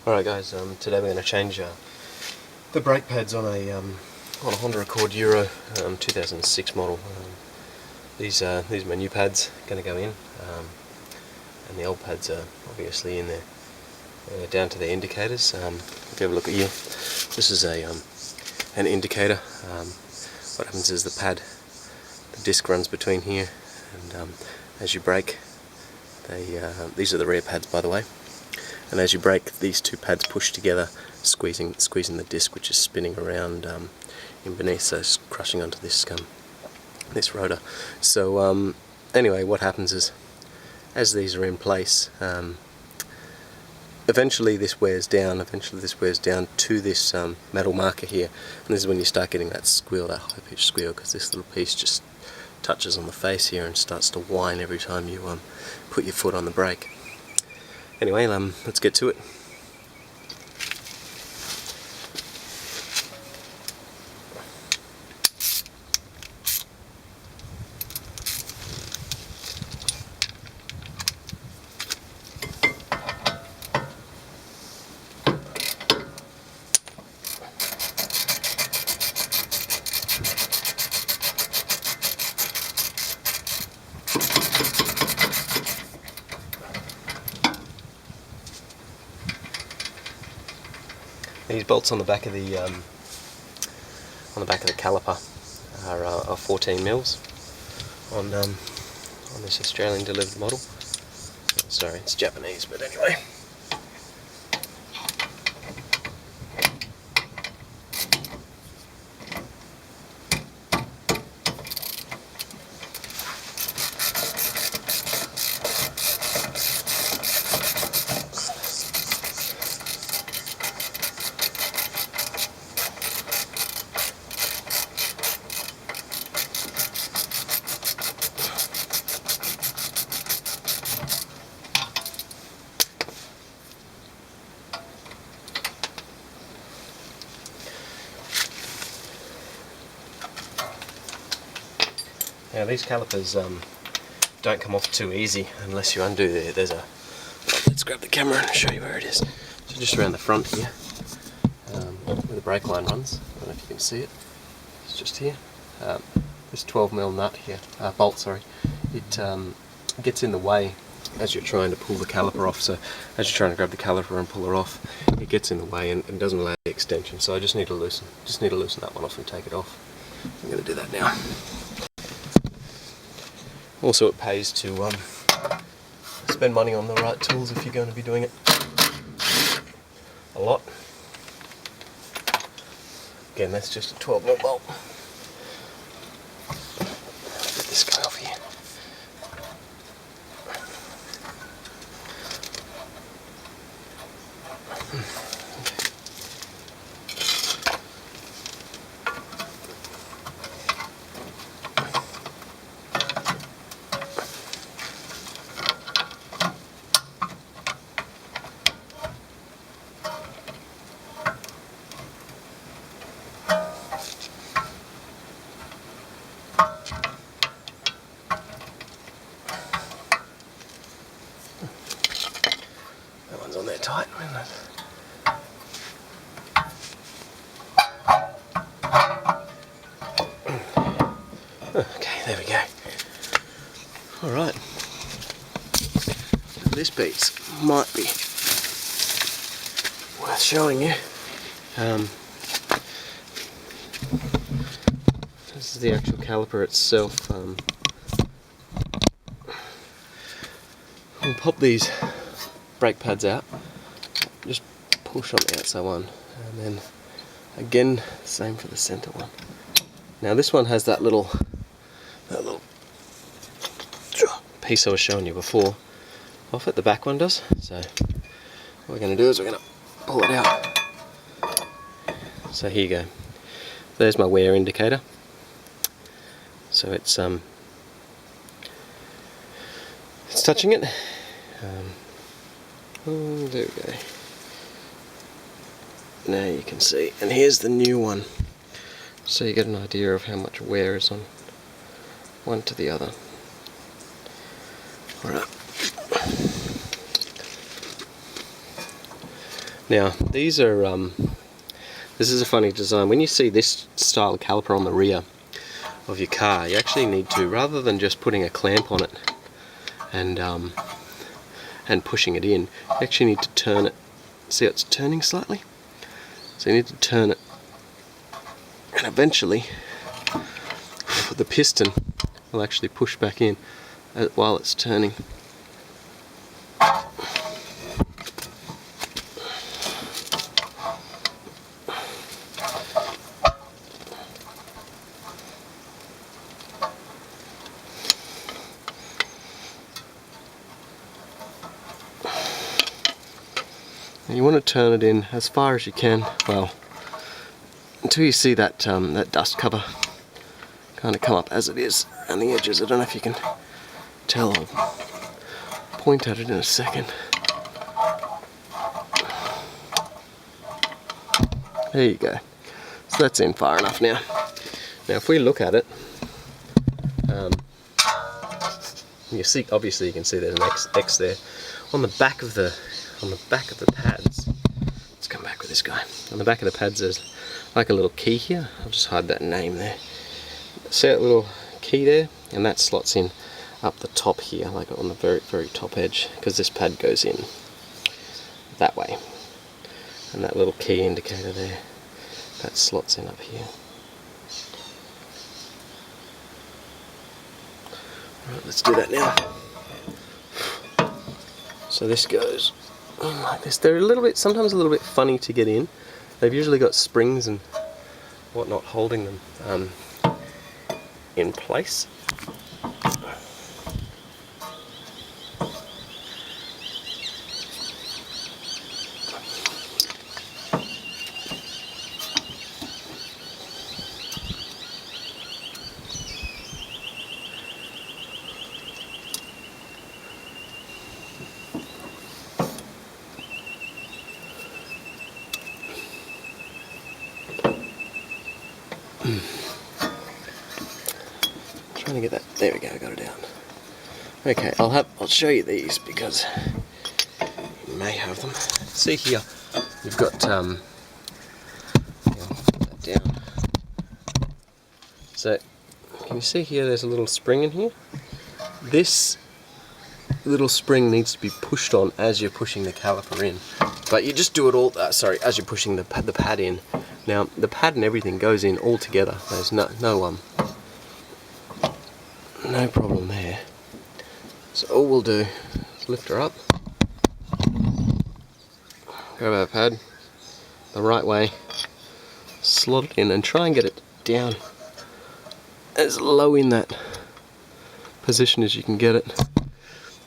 Alright guys, today we're going to change the brake pads on a Honda Accord Euro 2006 model. These are my new pads going to go in, and the old pads are obviously in there, down to the indicators. If you have a look at here, this is an indicator. What happens is the disc runs between here, and as you brake, these are the rear pads by the way. And as you brake, these two pads push together, squeezing the disc, which is spinning around in beneath, so it's crushing onto this rotor. So anyway, what happens is, as these are in place, eventually this wears down. To this metal marker here, and this is when you start getting that squeal, that high-pitched squeal, because this little piece just touches on the face here and starts to whine every time you put your foot on the brake. Anyway, let's get to it. These bolts on the back of the caliper are 14 mils on this Australian delivered model. Sorry, it's Japanese, but anyway. Now these calipers don't come off too easy unless you undo let's grab the camera and show you where it is. So just around the front here, where the brake line runs, I don't know if you can see it, it's just here. This 12mm nut here, bolt sorry, it gets in the way as you're trying to pull the caliper off. So as you're trying to grab the caliper and pull her off, it gets in the way and doesn't allow the extension. So I just need to loosen that one off and take it off. I'm going to do that now. Also, it pays to spend money on the right tools if you're going to be doing it a lot. Again, that's just a 12mm bolt. Get this guy off here. That one's on there tight, isn't it? Okay, there we go. Alright. This piece might be worth showing you. This is the actual caliper itself. We'll pop these brake pads out, just push on the outside one, and then again same for the center one. Now this one has that little piece I was showing you before off it, the back one does. So what we're going to do is we're going to pull it out. So here you go, there's my wear indicator. So it's touching it. Oh, there we go. Now you can see, and here's the new one. So you get an idea of how much wear is on one to the other. Alright. Now these are this is a funny design. When you see this style of caliper on the rear of your car, you actually need to, rather than just putting a clamp on it and pushing it in, you actually need to turn it. See how it's turning slightly? So you need to turn it, and eventually the piston will actually push back in while it's turning. You want to turn it in as far as you can, well, until you see that that dust cover kind of come up as it is on the edges. I don't know if you can tell. I'll point at it in a second. There you go. So that's in far enough now. Now if we look at it, you see, obviously you can see there's an X there on the back of the pads. Let's come back with this guy. On the back of the pads there's like a little key here. I'll just hide that name there. See that little key there? And that slots in up the top here, like on the very top edge, because this pad goes in that way. And that little key indicator there, that slots in up here. Alright, let's do that now. So this goes like this. They're sometimes a little bit funny to get in. They've usually got springs and whatnot holding them in place. Trying to get that. There we go. I got it down. Okay, I'll show you these because you may have them. See here, you've got I'll put that down. So can you see here? There's a little spring in here. This little spring needs to be pushed on as you're pushing the caliper in, but you just do it all. As you're pushing the pad in. Now the pad and everything goes in all together. There's no problem there. So all we'll do is lift her up, grab our pad the right way, slot it in, and try and get it down as low in that position as you can get it.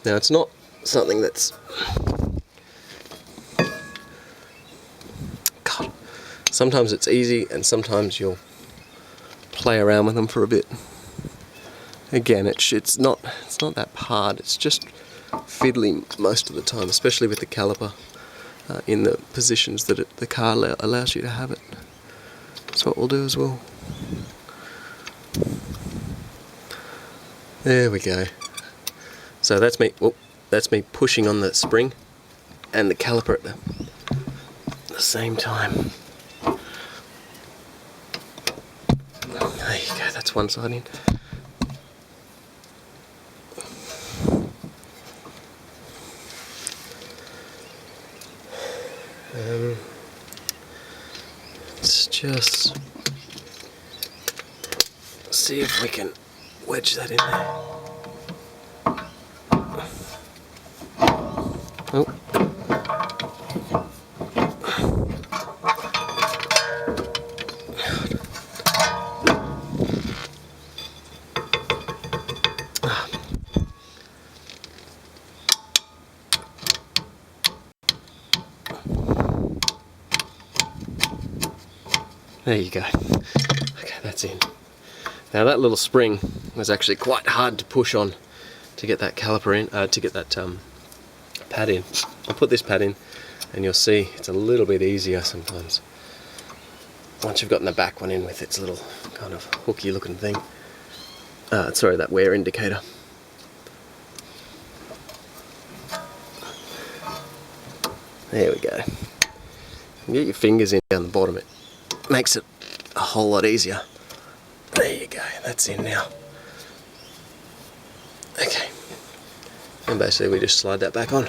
Now it's not something that's sometimes it's easy and sometimes you'll play around with them for a bit. Again, it's not that hard. It's just fiddling most of the time, especially with the caliper in the positions that the car allows you to have it. So what we'll do is there we go. So that's me pushing on the spring and the caliper at the same time. There you go. That's one side in. Let's just see if we can wedge that in there. Oh. There you go. Okay, that's in. Now that little spring was actually quite hard to push on to get that caliper in, to get that pad in. I'll put this pad in and you'll see it's a little bit easier sometimes. Once you've gotten the back one in with its little kind of hooky looking thing. Sorry, that wear indicator. There we go. You get your fingers in down the bottom, it makes it a whole lot easier. There you go, that's in now. Okay, and basically we just slide that back on.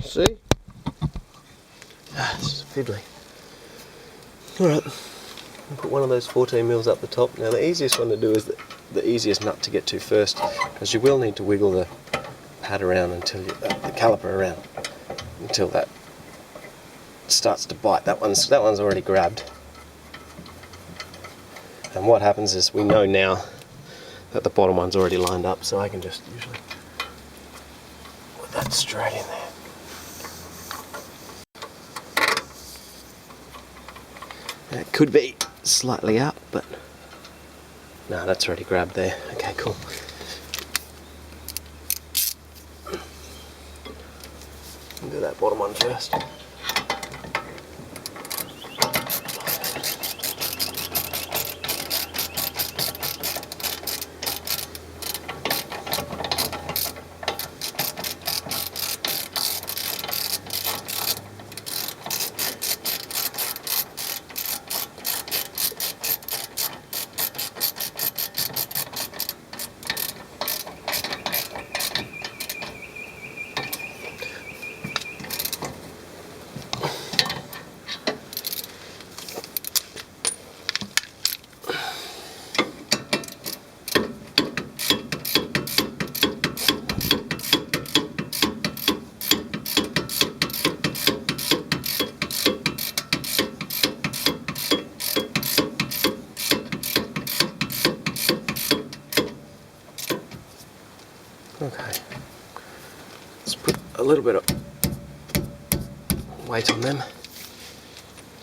See? Ah, it's fiddly. Alright, put one of those 14 mils up the top. Now the easiest one to do is the easiest nut to get to first, because you will need to wiggle the pad around until you, the caliper around, until that starts to bite. That one's already grabbed. And what happens is we know now that the bottom one's already lined up, so I can just usually put that straight in there. It could be slightly up, but no, that's already grabbed there. Okay, cool. I'll do that bottom one first. Okay, let's put a little bit of weight on them,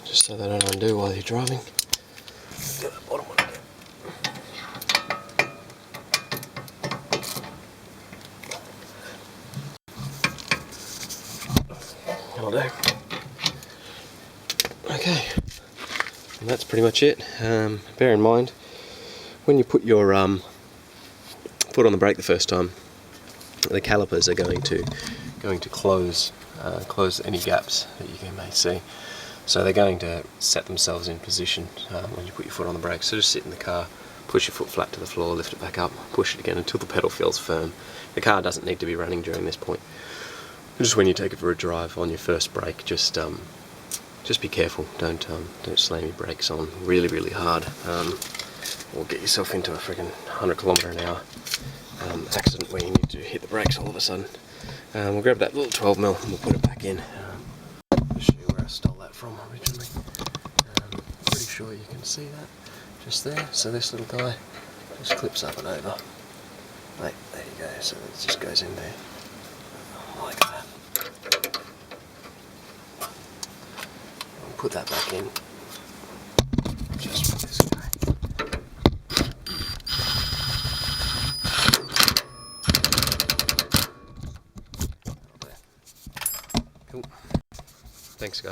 just so they don't undo while you're driving. Do that bottom one again. That'll do. Okay, and that's pretty much it. Bear in mind, when you put your foot on the brake the first time, the calipers are going to close any gaps that you may see. So they're going to set themselves in position when you put your foot on the brake. So just sit in the car, push your foot flat to the floor, lift it back up, push it again until the pedal feels firm. The car doesn't need to be running during this point. Just when you take it for a drive on your first brake, just be careful. Don't slam your brakes on really hard, or get yourself into a friggin' 100 km/h accident where you need to hit the brakes all of a sudden. We'll grab that little 12 mil and we'll put it back in. I'll show you where I stole that from originally. Pretty sure you can see that just there. So this little guy just clips up and over. Right, there you go. So it just goes in there like that. I'll put that back in. Just for this guy. Cool. Thanks, guys.